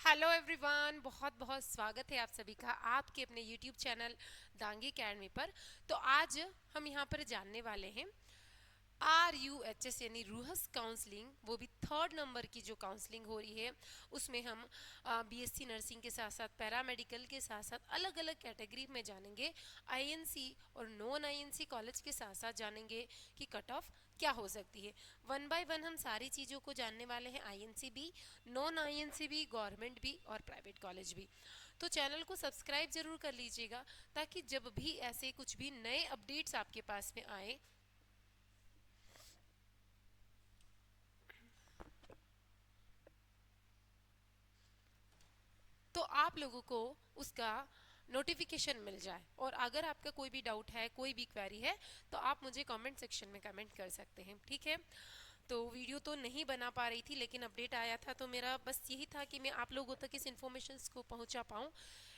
Hello everyone, बहुत बहुत स्वागत है आप सभी का आपके अपने यूट्यूब चैनल दांगी अकेडमी पर। तो आज हम यहाँ पर जानने वाले हैं RUHS यानी रूहस काउंसलिंग, वो भी थर्ड नंबर की जो काउंसलिंग हो रही है उसमें हम BSc नर्सिंग के साथ साथ पैरामेडिकल के साथ साथ अलग अलग कैटेगरी में जानेंगे। INC और नॉन INC कॉलेज के साथ साथ जानेंगे कि कट ऑफ क्या हो सकती है। वन बाय वन हम सारी चीज़ों को जानने वाले हैं, INC भी, नॉन INC भी, गवर्नमेंट भी और प्राइवेट कॉलेज भी। तो चैनल को सब्सक्राइब जरूर कर लीजिएगा ताकि जब भी ऐसे कुछ भी नए अपडेट्स आपके पास में आए तो आप लोगों को उसका नोटिफिकेशन मिल जाए। और अगर आपका कोई भी डाउट है, कोई भी क्वेरी है, तो आप मुझे कमेंट सेक्शन में कमेंट कर सकते हैं, ठीक है। तो वीडियो तो नहीं बना पा रही थी लेकिन अपडेट आया था तो मेरा बस यही था कि मैं आप लोगों तक इस इन्फॉर्मेशन को पहुंचा पाऊँ,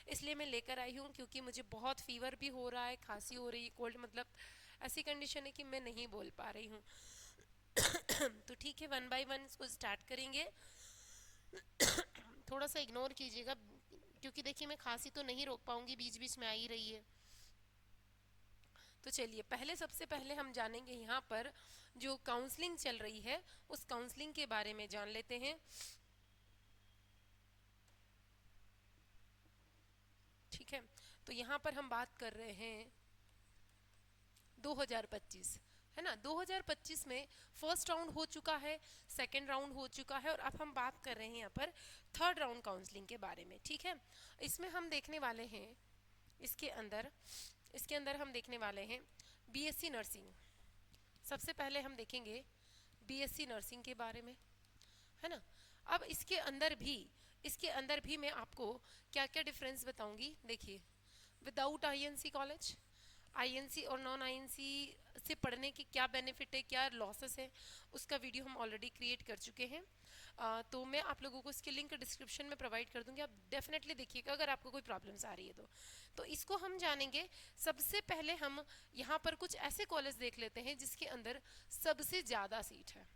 इसलिए मैं लेकर आई हूँ। क्योंकि मुझे बहुत फीवर भी हो रहा है, खांसी हो रही है, कोल्ड, मतलब ऐसी कंडीशन है कि मैं नहीं बोल पा रही हूँ। तो ठीक है, वन बाय वन इसको स्टार्ट करेंगे। थोड़ा सा इग्नोर कीजिएगा क्योंकि देखिए मैं खांसी तो नहीं रोक पाऊंगी, बीच बीच में आ ही रही है। तो चलिए, पहले सबसे पहले हम जानेंगे यहाँ पर जो काउंसलिंग चल रही है उस काउंसलिंग के बारे में जान लेते हैं। ठीक है, तो यहाँ पर हम बात कर रहे हैं 2025, है ना। 2025 में फर्स्ट राउंड हो चुका है, सेकंड राउंड हो चुका है और अब हम बात कर रहे हैं यहाँ पर थर्ड राउंड काउंसलिंग के बारे में। ठीक है, इसमें हम देखने वाले हैं, इसके अंदर इसके अंदर हम देखने वाले हैं BSc नर्सिंग। सबसे पहले हम देखेंगे BSc नर्सिंग के बारे में, है ना। अब इसके अंदर भी मैं आपको क्या क्या डिफरेंस बताऊंगी। देखिए, विदाउट INC कॉलेज, INC और नॉन INC से पढ़ने की क्या बेनिफिट है, क्या लॉसेस है, उसका वीडियो हम ऑलरेडी क्रिएट कर चुके हैं। तो मैं आप लोगों को इसके लिंक डिस्क्रिप्शन में प्रोवाइड कर दूंगी, आप डेफिनेटली देखिएगा अगर आपको कोई प्रॉब्लम्स आ रही है तो इसको हम जानेंगे। सबसे पहले हम यहाँ पर कुछ ऐसे कॉलेज देख लेते हैं जिसके अंदर सबसे ज़्यादा सीट है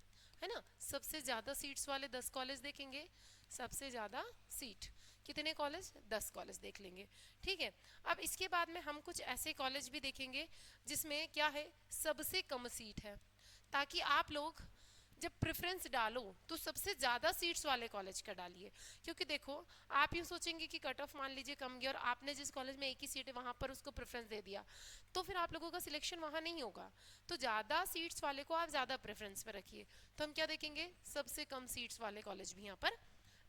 ना। सबसे ज़्यादा सीट्स वाले 10 कॉलेज देखेंगे। सबसे ज़्यादा सीट कितने कॉलेज, 10 कॉलेज देख लेंगे, ठीक है। अब इसके बाद में हम कुछ ऐसे कॉलेज भी देखेंगे जिसमें क्या है, सबसे कम सीट है, ताकि आप लोग जब प्रेफरेंस डालो तो सबसे ज़्यादा सीट्स वाले कॉलेज का डालिए। क्योंकि देखो, आप यूँ सोचेंगे कि कट ऑफ मान लीजिए कम गया और आपने जिस कॉलेज में एक ही सीट है वहाँ पर उसको प्रेफरेंस दे दिया, तो फिर आप लोगों का सिलेक्शन वहाँ नहीं होगा। तो ज़्यादा सीट्स वाले को आप ज़्यादा प्रेफरेंस पर रखिए। तो हम क्या देखेंगे, सबसे कम सीट्स वाले कॉलेज भी यहाँ पर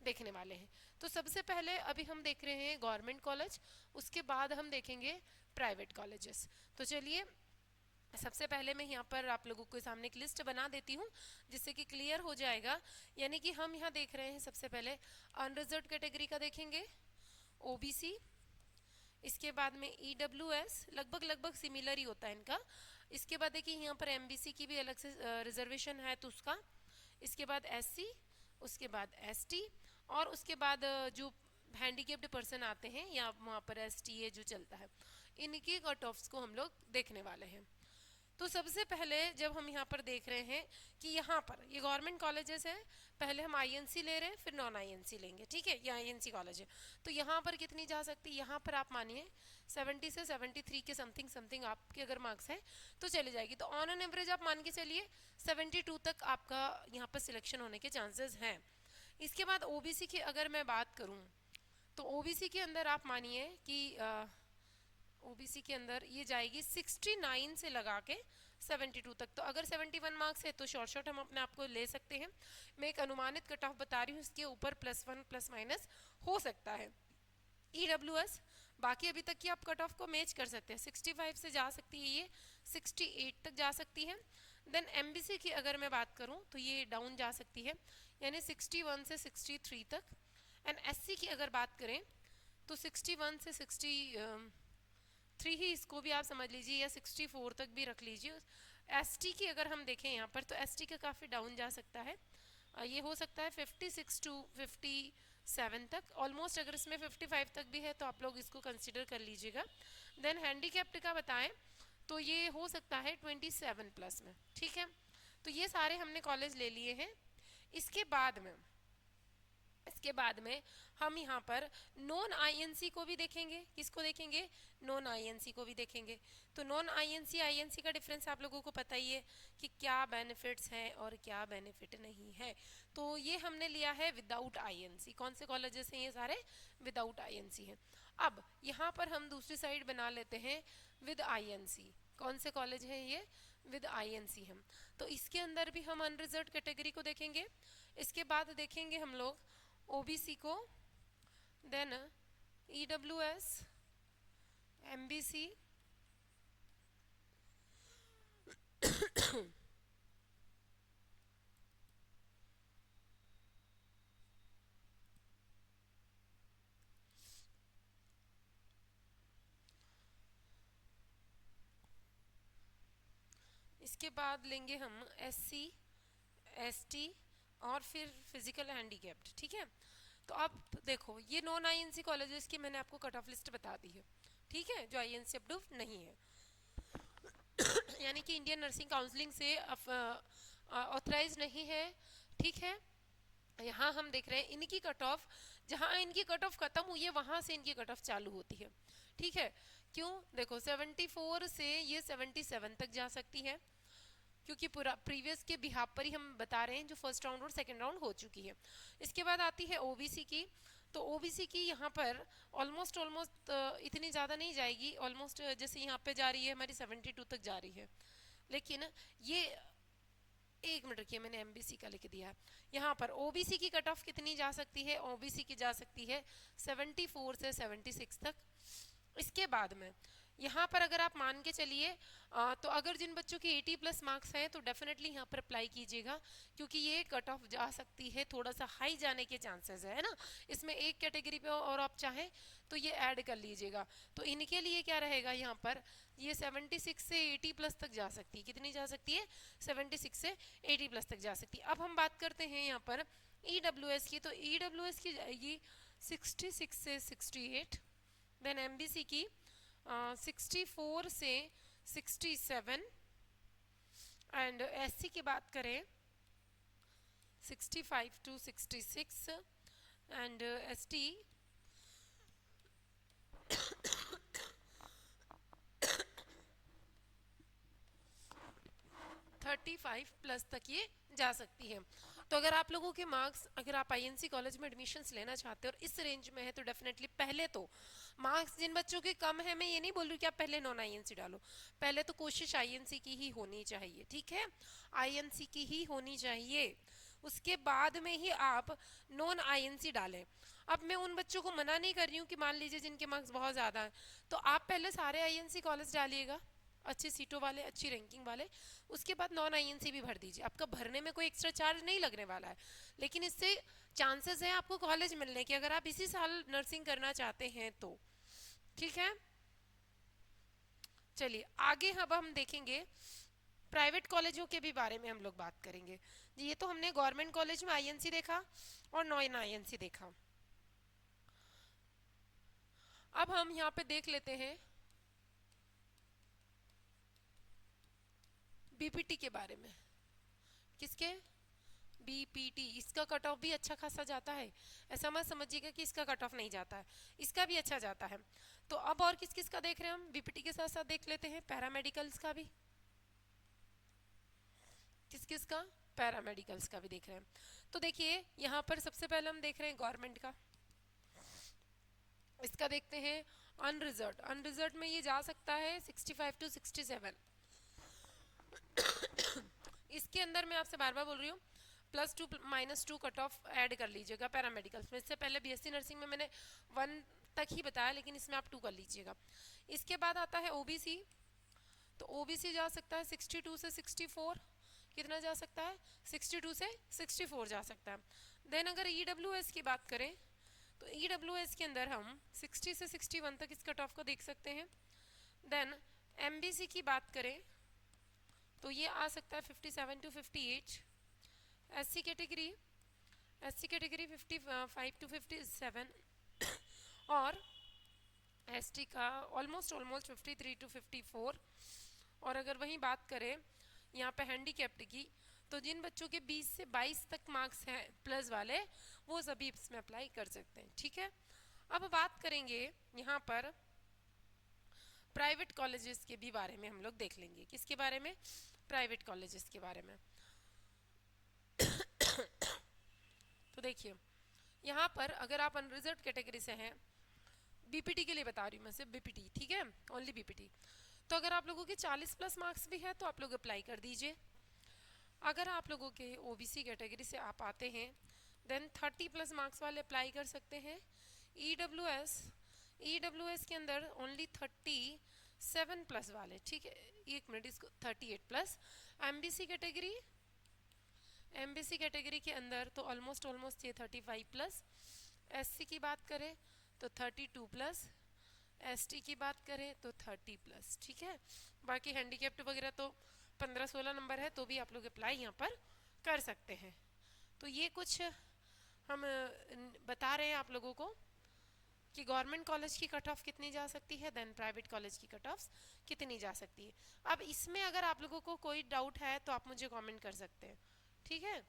देखने वाले हैं। तो सबसे पहले अभी हम देख रहे हैं गवर्नमेंट कॉलेज, उसके बाद हम देखेंगे प्राइवेट कॉलेजेस। तो चलिए, सबसे पहले मैं यहाँ पर आप लोगों के सामने एक लिस्ट बना देती हूँ जिससे कि क्लियर हो जाएगा। यानी कि हम यहाँ देख रहे हैं, सबसे पहले अनरिजर्व कैटेगरी का देखेंगे, OBC, इसके बाद में EWS, लगभग लगभग सिमिलर ही होता है इनका। इसके बाद देखिए यहाँ पर MBC की भी अलग से रिजर्वेशन है तो उसका, इसके बाद SC, उसके बाद ST और उसके बाद जो हैंडीकेप्ड पर्सन आते हैं या वहाँ पर STA जो चलता है, इनकी कट ऑफ्स को हम लोग देखने वाले हैं। तो सबसे पहले जब हम यहाँ पर देख रहे हैं कि यहाँ पर ये गवर्नमेंट कॉलेजेस है, पहले हम INC ले रहे हैं फिर नॉन INC लेंगे, ठीक है। ये INC कॉलेज है तो यहाँ पर कितनी जा सकती है, यहाँ पर आप मानिए 70 से 73 के समथिंग समथिंग आपके अगर मार्क्स हैं तो चली जाएगी। तो ऑन एन एवरेज आप मान के चलिए 72 तक आपका यहाँ पर सिलेक्शन होने के चांसेस हैं। इसके बाद OBC की अगर मैं बात करूँ तो OBC के अंदर आप मानिए कि OBC के अंदर ये जाएगी 69 से लगा के 72 तक। तो अगर 71 मार्क्स है तो शॉर्ट शॉर्ट हम अपने आप को ले सकते हैं। मैं एक अनुमानित कट ऑफ बता रही हूँ, इसके ऊपर +1 प्लस माइनस हो सकता है। EWS बाकी अभी तक की आप कट ऑफ को मैच कर सकते हैं, 65 से जा सकती है, ये 68 तक जा सकती है। देन MBC की अगर मैं बात करूं तो ये डाउन जा सकती है, यानी 61 से 63 तक। एंड SC की अगर बात करें तो 61 से 63 ही इसको भी आप समझ लीजिए, या 64 तक भी रख लीजिए। ST की अगर हम देखें यहाँ पर तो ST का काफ़ी डाउन जा सकता है, ये हो सकता है 56 टू 57 तक ऑलमोस्ट। अगर इसमें 55 तक भी है तो आप लोग इसको कंसिडर कर लीजिएगा। देन हैंडीकैप्ड का बताएं तो ये हो सकता है 27 प्लस में, ठीक है। तो ये सारे हमने कॉलेज ले लिए हैं। इसके बाद इसके बाद में हम यहाँ पर नॉन आईएनसी को भी देखेंगे। किसको देखेंगे? नॉन आईएनसी को भी देखेंगे। तो नॉन आईएनसी आईएनसी का डिफरेंस आप लोगों को पता ही है कि क्या बेनिफिट्स हैं और क्या बेनिफिट नहीं है। तो ये हमने लिया है विदाउट आईएनसी। कौन से कॉलेजेस हैं ये? सारे विदाउट आईएनसी हैं। अब यहाँ पर हम दूसरी साइड बना लेते हैं विद आईएनसी। कौन से कॉलेज हैं ये? विद आईएनसी हम। तो इसके अंदर भी हम अनरिजर्व्ड कैटेगरी को देखेंगे। इसके बाद देखेंगे हम लोग ओबीसी को, देन ईडब्ल्यूएस, एमबीसी, इसके बाद लेंगे हम एससी, एसटी और फिर फिजिकल हैंडीकैप्ड। ठीक है। तो अब देखो ये नॉन आईएनसी कॉलेजेस की मैंने आपको कट ऑफ लिस्ट बता दी है। ठीक है, जो आईएनसी अप्रूव्ड नहीं है यानी कि इंडियन नर्सिंग काउंसिलिंग से ऑथराइज नहीं है। ठीक है। यहाँ हम देख रहे हैं इनकी कट ऑफ, जहाँ इनकी कट ऑफ खत्म हुई है वहां से इनकी कट ऑफ चालू होती है। ठीक है। क्यों? देखो 74 से ये 77 तक जा सकती है, क्योंकि पूरा प्रीवियस के बिहाफ पर ही हम बता रहे हैं जो फर्स्ट राउंड और सेकंड राउंड हो चुकी है। इसके बाद आती है ओबीसी की। तो ओबीसी की यहाँ पर ऑलमोस्ट इतनी ज़्यादा नहीं जाएगी। ऑलमोस्ट जैसे यहाँ पे जा रही है हमारी 72 तक जा रही है, लेकिन ये एक मिनट रखिए, मैंने एमबीसी का लिख दिया है। यहाँ पर ओबीसी की कट ऑफ कितनी जा सकती है? ओबीसी की जा सकती है 74 से 76 तक। इसके बाद में यहाँ पर अगर आप मान के चलिए तो अगर जिन बच्चों की 80 प्लस मार्क्स हैं तो डेफिनेटली यहाँ पर अप्लाई कीजिएगा, क्योंकि ये कट ऑफ जा सकती है, थोड़ा सा हाई जाने के चांसेस है ना। इसमें एक कैटेगरी पे और आप चाहें तो ये ऐड कर लीजिएगा। तो इनके लिए क्या रहेगा? यहाँ पर ये 76 से 80 प्लस तक जा सकती है। कितनी जा सकती है? 76 से 80 प्लस तक जा सकती है। अब हम बात करते हैं यहाँ पर ईडब्ल्यूएस की। तो ईडब्ल्यूएस की जाएगी 66 से 68, देन एमबीसी की 64 से 67, एंड एससी की बात करें 65 टू 66, एंड एसटी 35 प्लस तक ये जा सकती है। तो अगर आप लोगों के मार्क्स, अगर आप आईएनसी कॉलेज में एडमिशन्स लेना चाहते हो और इस रेंज में है, तो डेफिनेटली पहले तो मार्क्स जिन बच्चों के कम है, मैं ये नहीं बोल रही कि आप पहले नॉन आईएनसी डालो, पहले तो कोशिश आईएनसी की ही होनी चाहिए। ठीक है, आईएनसी की ही होनी चाहिए। उसके बाद में ही आप नॉन आईएनसी डालें। अब मैं उन बच्चों को मना नहीं कर रही हूँ कि मान लीजिए जिनके मार्क्स बहुत ज़्यादा हैं, तो आप पहले सारे आईएनसी कॉलेज डालिएगा, अच्छी सीटों वाले, अच्छी रैंकिंग वाले। उसके बाद नॉन आईएनसी भी भर दीजिए। आपका भरने में कोई एक्स्ट्रा चार्ज नहीं लगने वाला है, लेकिन इससे चांसेस है आपको कॉलेज मिलने के, अगर आप इसी साल नर्सिंग करना चाहते हैं तो। ठीक है, चलिए आगे अब हम देखेंगे प्राइवेट कॉलेजों के भी बारे में हम लोग बात करेंगे। ये तो हमने गवर्नमेंट कॉलेज में आईएनसी देखा और नॉन आईएनसी देखा। अब हम यहाँ पे देख लेते हैं बीपीटी के बारे में। किसके? बीपीटी। इसका कट ऑफ भी अच्छा खासा जाता है, ऐसा मत समझिएगा कि इसका कट ऑफ नहीं जाता है, इसका भी अच्छा जाता है। तो अब और किस किस का देख रहे हैं हम? बीपीटी के साथ साथ देख लेते हैं पैरामेडिकल्स का भी। किस किस का? पैरामेडिकल्स का भी देख रहे हैं। तो देखिए यहाँ पर सबसे पहले हम देख रहे हैं गवर्नमेंट का। इसका देखते हैं अनरिजर्व्ड। अनरिजर्व्ड में ये जा सकता है 65 टू 67। इसके अंदर मैं आपसे बार बार बोल रही हूँ +2 -2 कट ऑफ ऐड कर लीजिएगा पैरामेडिकल्स में। इससे पहले बीएससी नर्सिंग में मैंने 1 तक ही बताया, लेकिन इसमें आप 2 कर लीजिएगा। इसके बाद आता है ओबीसी। तो ओबीसी जा सकता है 62 से 64। कितना जा सकता है? 62 से 64 जा सकता है। देन अगर ईडब्ल्यूएस की बात करें तो ईडब्ल्यूएस के अंदर हम 60 से 61 तक इस कट ऑफ को देख सकते हैं। देन एमबीसी की बात करें तो ये आ सकता है 57 टू 58। एससी कैटेगरी 55 टू 57 और एसटी का ऑलमोस्ट 53 टू 54। और अगर वहीं बात करें यहाँ पे हैंडीकैप्ड की तो जिन बच्चों के 20 से 22 तक मार्क्स हैं प्लस वाले, वो सभी इसमें अप्लाई कर सकते हैं। ठीक है, अब बात करेंगे यहाँ पर प्राइवेट कॉलेजेस के भी बारे में हम लोग देख लेंगे। किसके बारे में? प्राइवेट कॉलेजेस के बारे में। तो देखिए यहाँ पर अगर आप अनरिजर्व कैटेगरी से हैं, बीपीटी के लिए बता रही हूँ मैं, सिर्फ बीपीटी, ठीक है, ओनली बीपीटी। तो अगर आप लोगों के 40 प्लस मार्क्स भी है तो आप लोग अप्लाई कर दीजिए। अगर आप लोगों के ओबीसी कैटेगरी से आप आते हैं देन 30 प्लस मार्क्स वाले अप्लाई कर सकते हैं। ईडब्ल्यूएस के अंदर ओनली 37 प्लस वाले, ठीक है, एक मिनट, इसको 38 प्लस। एमबीसी कैटेगरी के अंदर तो ऑलमोस्ट ये 35 प्लस। एससी की बात करें तो 32 प्लस, एसटी की बात करें तो 30 प्लस। ठीक है, बाकी हैंडीकैप्ड वगैरह तो 15-16 नंबर है तो भी आप लोग अप्लाई यहाँ पर कर सकते हैं। तो ये कुछ हम बता रहे हैं आप लोगों को कि गवर्नमेंट कॉलेज की कट ऑफ कितनी जा सकती है, देन प्राइवेट कॉलेज की कट ऑफ कितनी जा सकती है। अब इसमें अगर आप लोगों को कोई डाउट है तो आप मुझे कमेंट कर सकते हैं। ठीक है,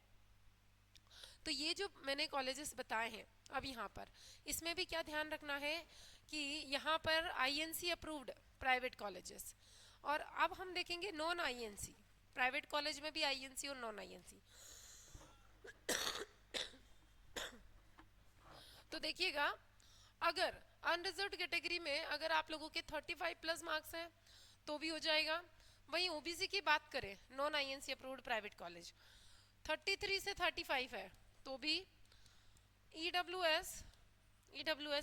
तो ये जो मैंने कॉलेजेस बताए हैं, अब यहाँ पर इसमें भी क्या ध्यान रखना है कि यहाँ पर आईएनसी अप्रूव्ड प्राइवेट कॉलेजेस, और अब हम देखेंगे नॉन आईएनसी। प्राइवेट कॉलेज में भी आईएनसी और नॉन आईएनसी। तो देखिएगा, अगर अनरिजर्व्ड कैटेगरी में अगर आप लोगों के 35 प्लस मार्क्स हैं तो भी हो जाएगा। वहीं ओबीसी की बात करें, non INC approved private college 33 से 35 है तो भी। ईडब्ल्यूएस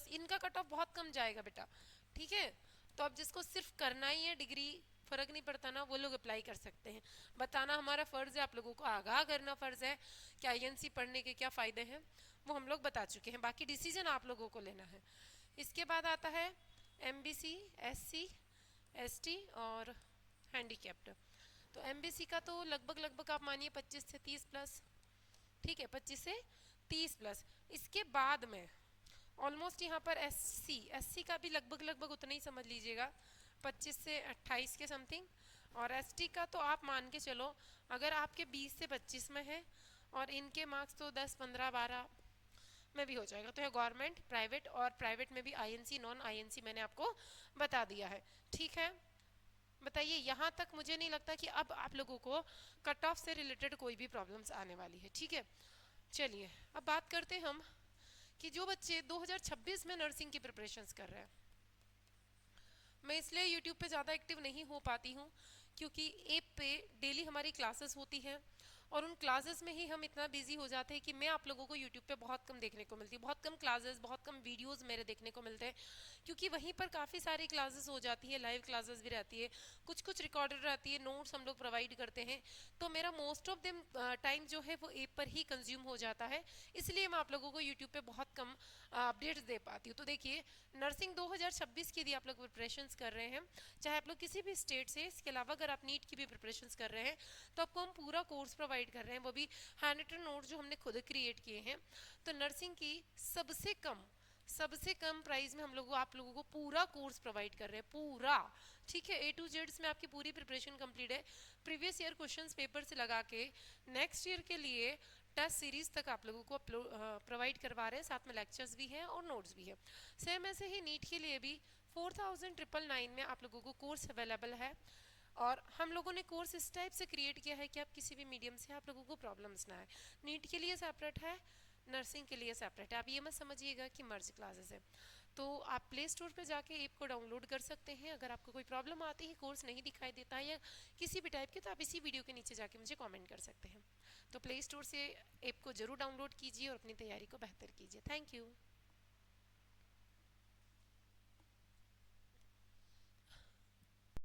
इनका कट ऑफ बहुत कम जाएगा बेटा। ठीक है, तो अब जिसको सिर्फ करना ही है डिग्री, फर्क नहीं पड़ता ना, वो लोग अप्लाई कर सकते हैं। बताना हमारा फर्ज है, आप लोगों को आगाह करना फर्ज है कि आईएनसी पढ़ने के क्या फायदे हैं, वो हम लोग बता चुके हैं। बाकी डिसीजन आप लोगों को लेना है। इसके बाद आता है एमबीसी, एससी, एसटी और हैंडीकैप्ड। तो एमबीसी का तो लगभग आप मानिए 25 से 30 प्लस। ठीक है, 25 से 30 प्लस। इसके बाद में ऑलमोस्ट यहाँ पर एससी का भी लगभग उतना ही समझ लीजिएगा, 25 से 28 के समथिंग। और एसटी का तो आप मान के चलो अगर आपके 20 से 25 में है और इनके मार्क्स तो 10, 15, 12 में भी हो जाएगा। तो है गवर्नमेंट, प्राइवेट, और प्राइवेट में भी आईएनसी, नॉन आईएनसी मैंने आपको बता दिया है। ठीक है, बताइए, यहाँ तक मुझे नहीं लगता कि अब आप लोगों को कट ऑफ से रिलेटेड कोई भी प्रॉब्लम्स आने वाली है। ठीक है, चलिए अब बात करते हैं हम कि जो बच्चे 2026 में नर्सिंग की प्रिपरेशंस कर रहे हैं। मैं इसलिए यूट्यूब पे ज़्यादा एक्टिव नहीं हो पाती हूँ क्योंकि ऐप पे डेली हमारी क्लासेस होती हैं और उन क्लासेस में ही हम इतना बिजी हो जाते हैं कि मैं आप लोगों को यूट्यूब पे बहुत कम देखने को मिलती है। बहुत कम क्लासेस, बहुत कम वीडियोस मेरे देखने को मिलते हैं क्योंकि वहीं पर काफ़ी सारी क्लासेस हो जाती है, लाइव क्लासेस भी रहती है, कुछ रिकॉर्डेड रहती है, नोट्स हम लोग प्रोवाइड करते हैं। तो मेरा मोस्ट ऑफ देम टाइम जो है वो ऐप पर ही कंज्यूम हो जाता है, इसलिए मैं आप लोगों को यूट्यूब पे बहुत कम अपडेट्स दे पाती हूँ। तो देखिए, नर्सिंग 2026 की यदि आप लोग प्रिपरेशंस कर रहे हैं, चाहे आप लोग किसी भी स्टेट से, इसके अलावा अगर आप नीट की भी प्रिपरेशंस कर रहे हैं तो आपको हम पूरा कोर्स प्रोवाइड कर रहे हैं, वो भी हैंड रिटन नोट्स जो हमने खुद क्रिएट किए हैं। तो नर्सिंग की सबसे कम प्राइस में हम लोग आप लोगों को पूरा कोर्स प्रोवाइड कर रहे हैं, पूरा। ठीक है, A to Z में आपकी पूरी प्रिपरेशन कंप्लीट है, प्रीवियस ईयर क्वेश्चंस पेपर से लगा के नेक्स्ट ईयर के लिए टेस्ट सीरीज तक आप लोगों को प्रोवाइड करवा रहे हैं, साथ में लेक्चर्स भी हैं और नोट्स भी है। सेम ऐसे ही नीट के लिए भी 4999 में आप लोगों को कोर्स अवेलेबल है। और हम लोगों ने कोर्स इस टाइप से क्रिएट किया है कि आप किसी भी मीडियम से आप लोगों को प्रॉब्लम्स ना आए। नीट के लिए सेपरेट है, नर्सिंग के लिए सेपरेट है। आप ये मत समझिएगा कि मर्ज क्लासेस है। तो आप प्ले स्टोर पे जाके ऐप को डाउनलोड कर सकते हैं। अगर आपको कोई प्रॉब्लम आती है, कोर्स नहीं दिखाई देता है या किसी भी टाइप के, तो आप इसी वीडियो के नीचे जाके मुझे कमेंट कर सकते हैं। तो प्ले स्टोर से ऐप को जरूर डाउनलोड कीजिए और अपनी तैयारी को बेहतर कीजिए। Thank you.